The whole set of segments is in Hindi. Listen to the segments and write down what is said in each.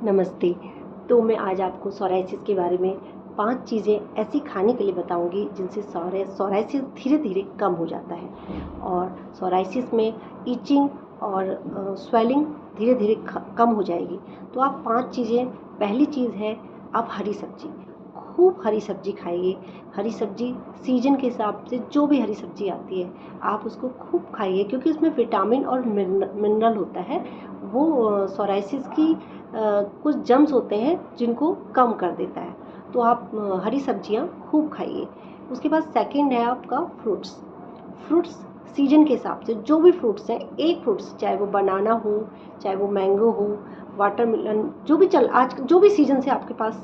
नमस्ते। तो मैं आज आपको सोराइसिस के बारे में 5 चीज़ें ऐसी खाने के लिए बताऊंगी जिनसे सोराइसिस धीरे धीरे कम हो जाता है। और सोराइसिस में ईचिंग और स्वेलिंग धीरे धीरे कम हो जाएगी। तो आप 5 चीज़ें, पहली चीज़ है आप हरी सब्जी, खूब हरी सब्जी खाइए। हरी सब्जी सीजन के हिसाब से जो भी हरी सब्जी आती है आप उसको खूब खाइए, क्योंकि उसमें विटामिन और मिनरल होता है। वो सोराइसिस की कुछ जम्स होते हैं जिनको कम कर देता है। तो आप हरी सब्जियां खूब खाइए। उसके बाद सेकंड है आपका फ्रूट्स सीजन के हिसाब से जो भी फ्रूट्स हैं, एक फ्रूट्स चाहे वो बनाना हो, चाहे वो मैंगो हो, वाटरमेलन, जो भी आज जो भी सीजन से आपके पास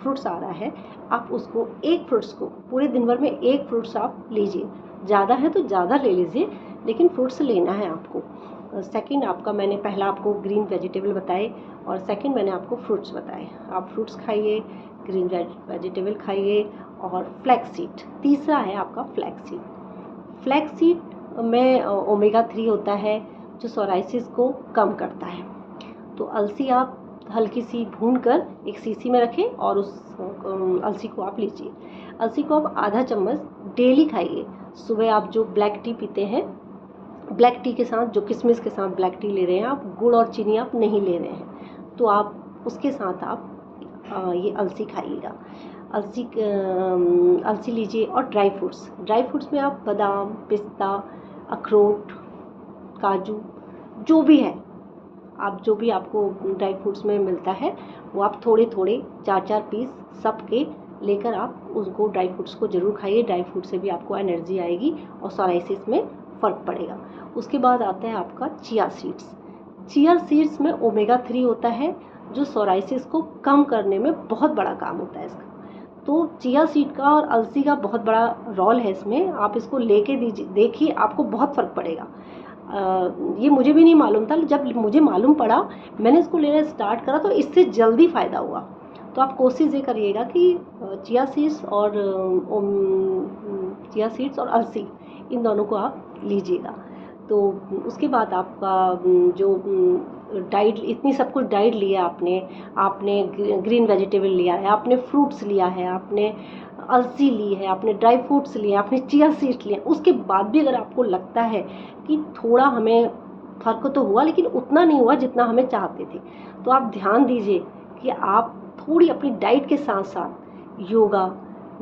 फ्रूट्स आ रहा है, आप उसको एक फ्रूट्स को पूरे दिन भर में एक फ्रूट्स आप लीजिए। ज़्यादा है तो ज़्यादा ले लीजिए, लेकिन फ्रूट्स लेना है आपको। सेकंड आपका, मैंने पहला आपको ग्रीन वेजिटेबल बताए और सेकंड मैंने आपको फ्रूट्स बताए। आप फ्रूट्स खाइए, ग्रीन वेजिटेबल खाइए और फ्लैक्स सीड। तीसरा है आपका फ्लैक्स सीड में ओमेगा 3 होता है जो सोराइसिस को कम करता है। तो अलसी आप हल्की सी भून कर एक शीशी में रखें और उस अलसी को आप लीजिए। अलसी को आप आधा चम्मच डेली खाइए। सुबह आप जो ब्लैक टी पीते हैं, ब्लैक टी के साथ, जो किशमिश के साथ ब्लैक टी ले रहे हैं आप, गुड़ और चीनी आप नहीं ले रहे हैं, तो आप उसके साथ आप ये अलसी खाइएगा। अलसी लीजिए। और ड्राई फ्रूट्स में आप बादाम, पिस्ता, अखरोट, काजू, जो भी है, आप जो भी आपको ड्राई फ्रूट्स में मिलता है वो आप थोड़े थोड़े 4-4 पीस सब के लेकर आप उसको, ड्राई फ्रूट्स को ज़रूर खाइए। ड्राई फ्रूट से भी आपको एनर्जी आएगी और सोराइसिस में फ़र्क पड़ेगा। उसके बाद आता है आपका चिया सीड्स में ओमेगा 3 होता है जो सोराइसिस को कम करने में बहुत बड़ा काम होता है इसका। तो चिया सीड का और अलसी का बहुत बड़ा रोल है इसमें। आप इसको लेके देखिए, आपको बहुत फ़र्क पड़ेगा। ये मुझे भी नहीं मालूम था, जब मुझे मालूम पड़ा मैंने इसको लेना स्टार्ट करा तो इससे जल्दी फ़ायदा हुआ। तो आप कोशिश ये करिएगा कि चिया सीड्स और अलसी, इन दोनों को आप लीजिएगा। तो उसके बाद आपका जो डाइट, इतनी सब कुछ डाइट लिया आपने ग्रीन वेजिटेबल लिया है, आपने फ्रूट्स लिया है, आपने अलसी ली है, आपने ड्राई फ्रूट्स लिए, आपने चिया सीड्स लिए, उसके बाद भी अगर आपको लगता है कि थोड़ा हमें फ़र्क तो हुआ लेकिन उतना नहीं हुआ जितना हमें चाहते थे, तो आप ध्यान दीजिए कि आप थोड़ी अपनी डाइट के साथ साथ योगा,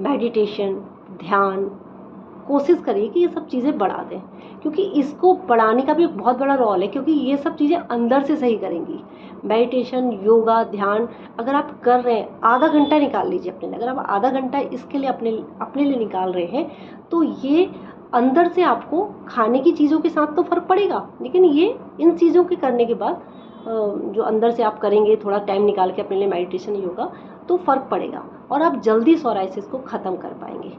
मेडिटेशन, ध्यान, कोशिश करिए कि ये सब चीज़ें बढ़ा दें, क्योंकि इसको बढ़ाने का भी एक बहुत बड़ा रोल है। क्योंकि ये सब चीज़ें अंदर से सही करेंगी। मेडिटेशन, योगा, ध्यान अगर आप कर रहे हैं, आधा घंटा निकाल लीजिए अपने लिए। अगर आप आधा घंटा इसके लिए अपने लिए निकाल रहे हैं, तो ये अंदर से आपको खाने की चीज़ों के साथ तो फ़र्क पड़ेगा, लेकिन ये इन चीज़ों के करने के बाद जो अंदर से आप करेंगे थोड़ा टाइम निकाल के अपने लिए, मेडिटेशन, योगा, तो फ़र्क पड़ेगा और आप जल्दी सोराइसिस को ख़त्म कर पाएंगे।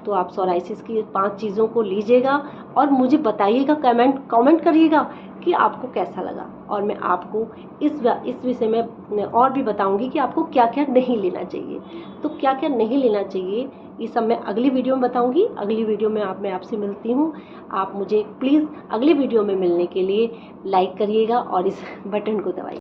तो आप सोराइसिस की 5 चीज़ों को लीजिएगा और मुझे बताइएगा, कमेंट करिएगा कि आपको कैसा लगा। और मैं आपको इस विषय में और भी बताऊंगी कि आपको क्या क्या नहीं लेना चाहिए। तो क्या क्या नहीं लेना चाहिए ये सब मैं अगली वीडियो में बताऊंगी। अगली वीडियो में मैं आपसे मिलती हूँ। आप मुझे प्लीज़ अगली वीडियो में मिलने के लिए लाइक करिएगा और इस बटन को दबाइए।